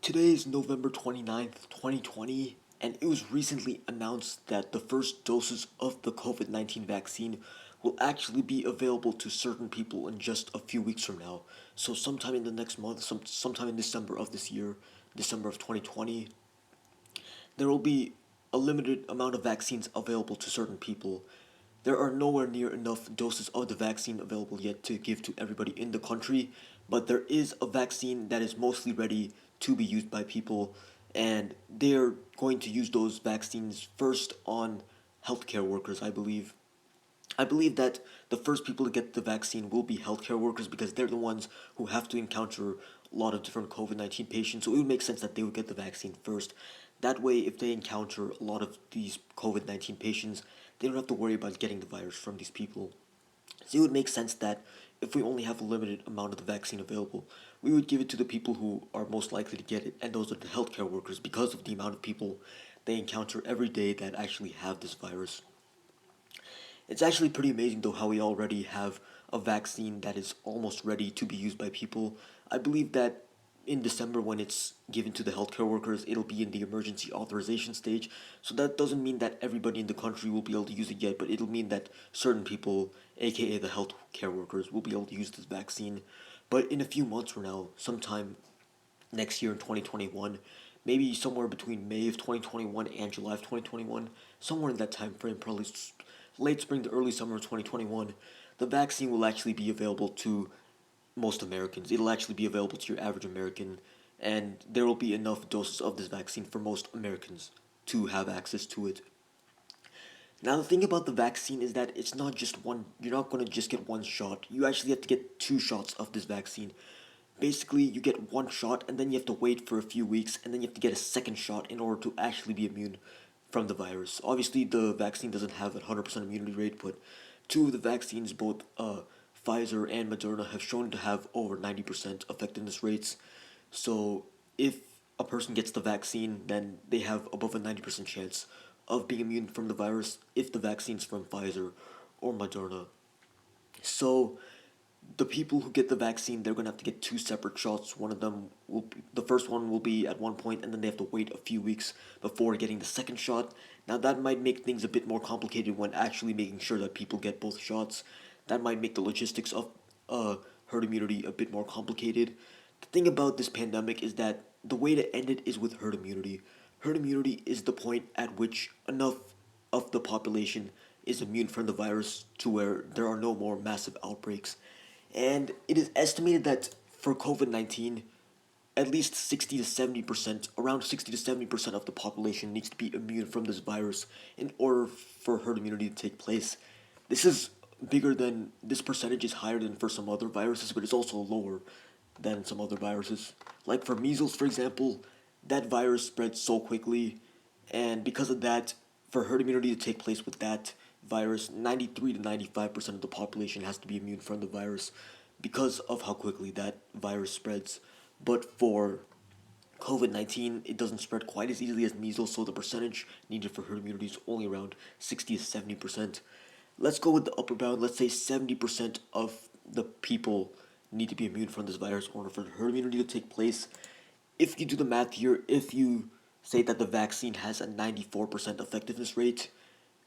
Today is November 29th, 2020, and it was recently announced that the first doses of the COVID-19 vaccine will actually be available to certain people in just a few weeks from now. So sometime in the next month, sometime in December of this year, December of 2020, there will be a limited amount of vaccines available to certain people. There are nowhere near enough doses of the vaccine available yet to give to everybody in the country, but there is a vaccine that is mostly ready to be used by people, and they're going to use those vaccines first on healthcare workers, I believe. I believe that the first people to get the vaccine will be healthcare workers because they're the ones who have to encounter a lot of different COVID-19 patients. So it would make sense that they would get the vaccine first. That way, if they encounter a lot of these COVID-19 patients, they don't have to worry about getting the virus from these people. So it would make sense that if we only have a limited amount of the vaccine available, we would give it to the people who are most likely to get it, and those are the healthcare workers because of the amount of people they encounter every day that actually have this virus. It's actually pretty amazing though how we already have a vaccine that is almost ready to be used by people. I believe that in December when it's given to the healthcare workers, it'll be in the emergency authorization stage. So that doesn't mean that everybody in the country will be able to use it yet, but it'll mean that certain people, aka the healthcare workers, will be able to use this vaccine. But in a few months from now, sometime next year in 2021, maybe somewhere between May of 2021 and July of 2021, somewhere in that time frame, probably late spring to early summer of 2021, the vaccine will actually be available to most Americans. It'll actually be available to your average American, and there will be enough doses of this vaccine for most Americans to have access to it. Now, the thing about the vaccine is that it's not just one, you're not going to just get one shot. You actually have to get two shots of this vaccine. Basically, you get one shot, and then you have to wait for a few weeks, and then you have to get a second shot in order to actually be immune from the virus. Obviously, the vaccine doesn't have a 100% immunity rate, but two of the vaccines, both Pfizer and Moderna, have shown to have over 90% effectiveness rates. So, if a person gets the vaccine, then they have above a 90% chance of being immune from the virus if the vaccine's from Pfizer or Moderna. So, the people who get the vaccine, they're gonna have to get two separate shots. One of them will be, the first one will be at one point, and then they have to wait a few weeks before getting the second shot. Now that might make things a bit more complicated when actually making sure that people get both shots. That might make the logistics of herd immunity a bit more complicated. The thing about this pandemic is that the way to end it is with herd immunity. Herd immunity is the point at which enough of the population is immune from the virus to where there are no more massive outbreaks. And it is estimated that for COVID 19, at least 60 to 70%, around 60 to 70% of the population needs to be immune from this virus in order for herd immunity to take place. This is this percentage is higher than for some other viruses, but it's also lower than some other viruses. Like for measles, for example, that virus spreads so quickly, and because of that, for herd immunity to take place with that virus, 93 to 95% of the population has to be immune from the virus because of how quickly that virus spreads. But for COVID 19, it doesn't spread quite as easily as measles, so the percentage needed for herd immunity is only around 60 to 70%. Let's go with the upper bound. Let's say 70% of the people need to be immune from this virus in order for herd immunity to take place. If you do the math here, if you say that the vaccine has a 94% effectiveness rate,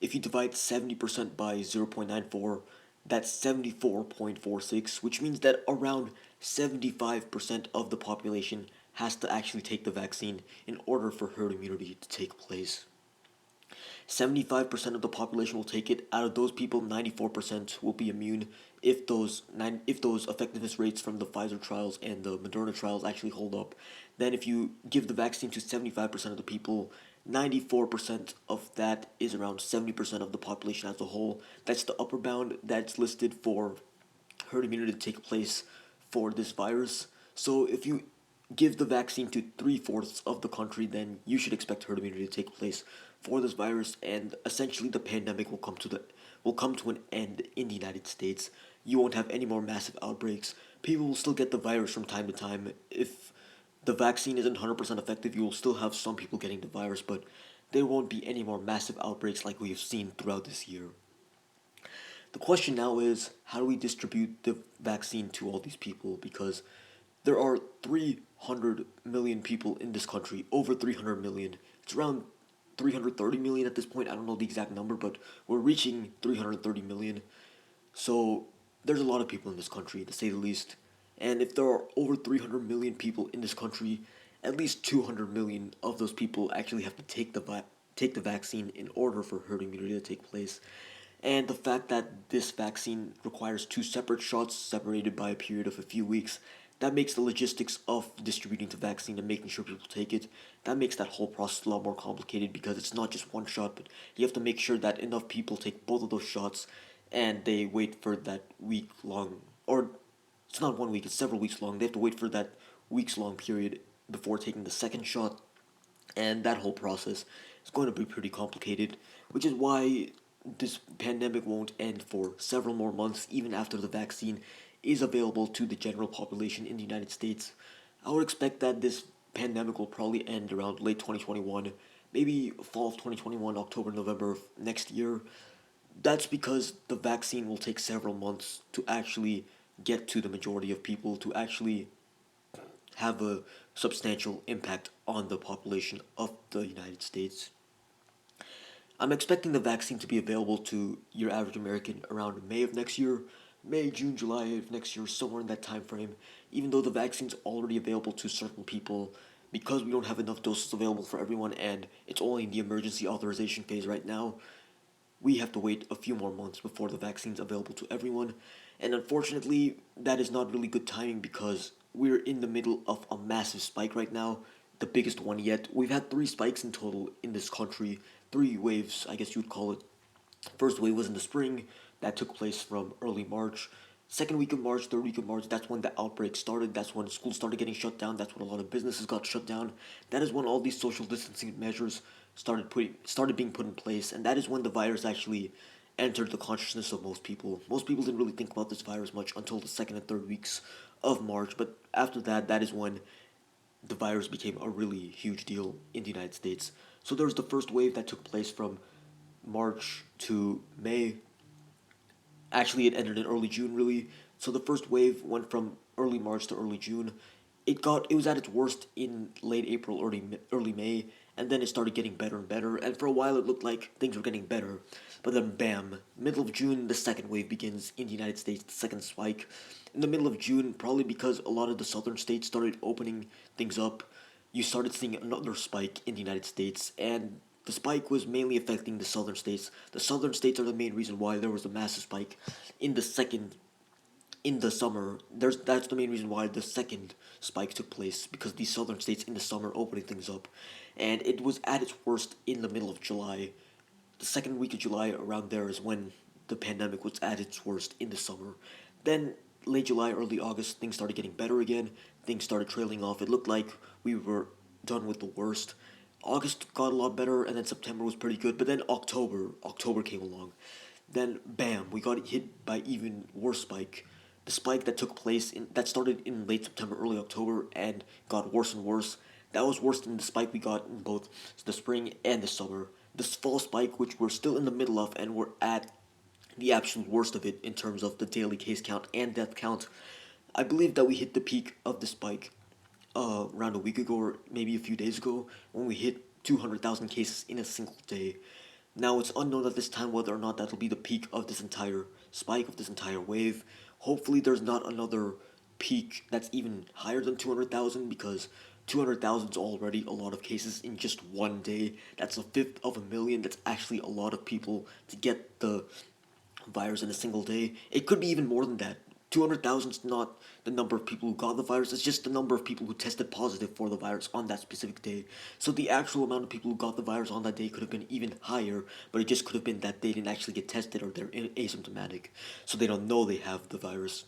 if you divide 70% by 0.94, that's 74.46, which means that around 75% of the population has to actually take the vaccine in order for herd immunity to take place. 75% of the population will take it. Out of those people, 94% will be immune if those effectiveness rates from the Pfizer trials and the Moderna trials actually hold up. Then if you give the vaccine to 75% of the people, 94% of that is around 70% of the population as a whole. That's the upper bound that's listed for herd immunity to take place for this virus. So if you give the vaccine to three-fourths of the country, then you should expect herd immunity to take place for this virus, and essentially the pandemic will come to an end in the United States. You won't have any more massive outbreaks. People will still get the virus from time to time. If the vaccine isn't 100% effective, you will still have some people getting the virus, but there won't be any more massive outbreaks like we have seen throughout this year. The question now is, how do we distribute the vaccine to all these people? Because there are three 300 million people in this country, over 300 million. It's around 330 million at this point. I don't know the exact number, but we're reaching 330 million. So there's a lot of people in this country, to say the least. And if there are over 300 million people in this country, at least 200 million of those people actually have to take the vaccine in order for herd immunity to take place. And the fact that this vaccine requires two separate shots separated by a period of a few weeks, that makes the logistics of distributing the vaccine and making sure people take it, that makes that whole process a lot more complicated because it's not just one shot, but you have to make sure that enough people take both of those shots and they wait for that week long, or it's not 1 week, it's several weeks long. They have to wait for that weeks long period before taking the second shot, and that whole process is going to be pretty complicated, which is why this pandemic won't end for several more months, even after the vaccine is available to the general population in the United States. I would expect that this pandemic will probably end around late 2021, maybe fall of 2021, October, November of next year. That's because the vaccine will take several months to actually get to the majority of people, to actually have a substantial impact on the population of the United States. I'm expecting the vaccine to be available to your average American around May of next year, May, June, July of next year, somewhere in that time frame. Even though the vaccine's already available to certain people, because we don't have enough doses available for everyone and it's only in the emergency authorization phase right now, we have to wait a few more months before the vaccine's available to everyone. And unfortunately, that is not really good timing because we're in the middle of a massive spike right now, the biggest one yet. We've had three spikes in total in this country, three waves, I guess you would call it. First wave was in the spring, that took place from early March. Second week of March, third week of March, that's when the outbreak started. That's when schools started getting shut down. That's when a lot of businesses got shut down. That is when all these social distancing measures started being put in place, and that is when the virus actually entered the consciousness of most people. Most people didn't really think about this virus much until the second and third weeks of March, but after that, that is when the virus became a really huge deal in the United States. So there was the first wave that took place from March to May. Actually, it ended in early June, really. So the first wave went from early March to early June. It was at its worst in late April, early May, and then it started getting better and better. And for a while, it looked like things were getting better, but then bam, middle of June, the second wave begins in the United States. The second spike in the middle of June, probably because a lot of the southern states started opening things up. You started seeing another spike in the United States, and the spike was mainly affecting the southern states. The southern states are the main reason why there was a massive spike in the second in the summer. That's the main reason why the second spike took place because these southern states in the summer opening things up, and it was at its worst in the middle of July. The second week of July around there is when the pandemic was at its worst in the summer. Then late July, early August, things started getting better again. Things started trailing off. It looked like we were done with the worst. August got a lot better, and then September was pretty good. But then October came along. Then bam, we got hit by even worse spike. The spike that took place that started in late September, early October, and got worse and worse. That was worse than the spike we got in both the spring and the summer. This fall spike, which we're still in the middle of, and we're at the absolute worst of it in terms of the daily case count and death count. I believe that we hit the peak of the spike around a week ago or maybe a few days ago when we hit 200,000 cases in a single day. Now it's unknown at this time whether or not that'll be the peak of this entire spike, of this entire wave. Hopefully there's not another peak that's even higher than 200,000 because 200,000 is already a lot of cases in just one day. That's a fifth of a million. That's actually a lot of people to get the virus in a single day. It could be even more than that. 200,000 is not the number of people who got the virus, it's just the number of people who tested positive for the virus on that specific day. So the actual amount of people who got the virus on that day could have been even higher, but it just could have been that they didn't actually get tested or they're asymptomatic, so they don't know they have the virus.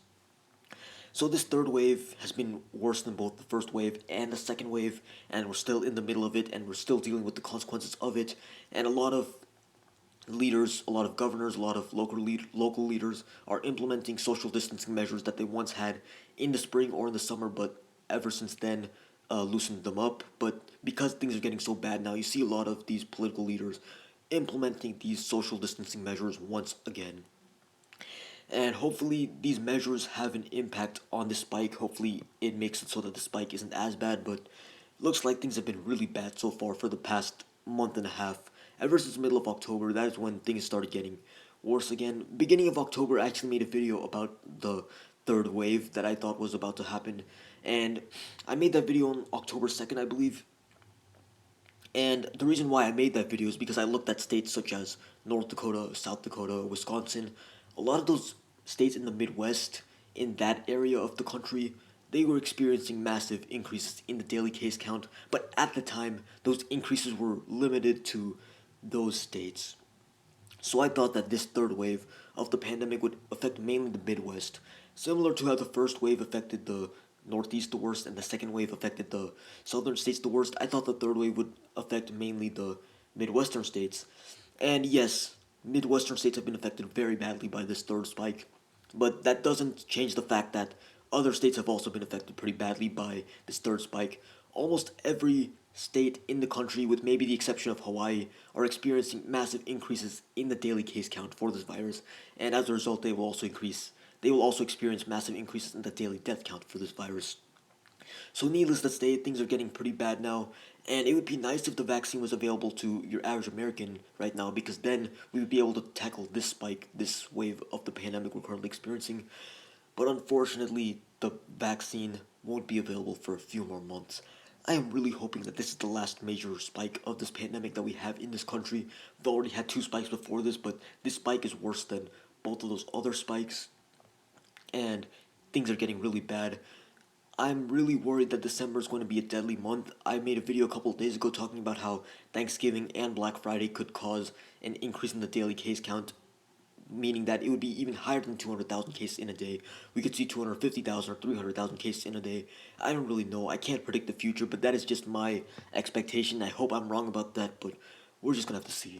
So this third wave has been worse than both the first wave and the second wave, and we're still in the middle of it, and we're still dealing with the consequences of it, and a lot of leaders, a lot of governors, a lot of local leaders are implementing social distancing measures that they once had in the spring or in the summer, but ever since then loosened them up. But because things are getting so bad now, you see a lot of these political leaders implementing these social distancing measures once again. And hopefully these measures have an impact on the spike. Hopefully it makes it so that the spike isn't as bad, but looks like things have been really bad so far for the past month and a half. Ever since the middle of October, that is when things started getting worse again. Beginning of October, I actually made a video about the third wave that I thought was about to happen. And I made that video on October 2nd, I believe. And the reason why I made that video is because I looked at states such as North Dakota, South Dakota, Wisconsin. A lot of those states in the Midwest, in that area of the country, they were experiencing massive increases in the daily case count. But at the time, those increases were limited to those states. So I thought that this third wave of the pandemic would affect mainly the Midwest, similar to how the first wave affected the Northeast the worst and the second wave affected the southern states the worst. I thought the third wave would affect mainly the Midwestern states. And yes, Midwestern states have been affected very badly by this third spike. But that doesn't change the fact that other states have also been affected pretty badly by this third spike. Almost every state in the country, with maybe the exception of Hawaii, are experiencing massive increases in the daily case count for this virus, and as a result, they will also experience massive increases in the daily death count for this virus. So, needless to say, things are getting pretty bad now, and it would be nice if the vaccine was available to your average American right now, because then we would be able to tackle this spike, this wave of the pandemic we're currently experiencing. But unfortunately, the vaccine won't be available for a few more months. I am really hoping that this is the last major spike of this pandemic that we have in this country. We've already had two spikes before this, but this spike is worse than both of those other spikes, and things are getting really bad. I'm really worried that December is going to be a deadly month. I made a video a couple of days ago talking about how Thanksgiving and Black Friday could cause an increase in the daily case count, meaning that it would be even higher than 200,000 cases in a day. We could see 250,000 or 300,000 cases in a day. I don't really know. I can't predict the future, but that is just my expectation. I hope I'm wrong about that, but we're just gonna have to see.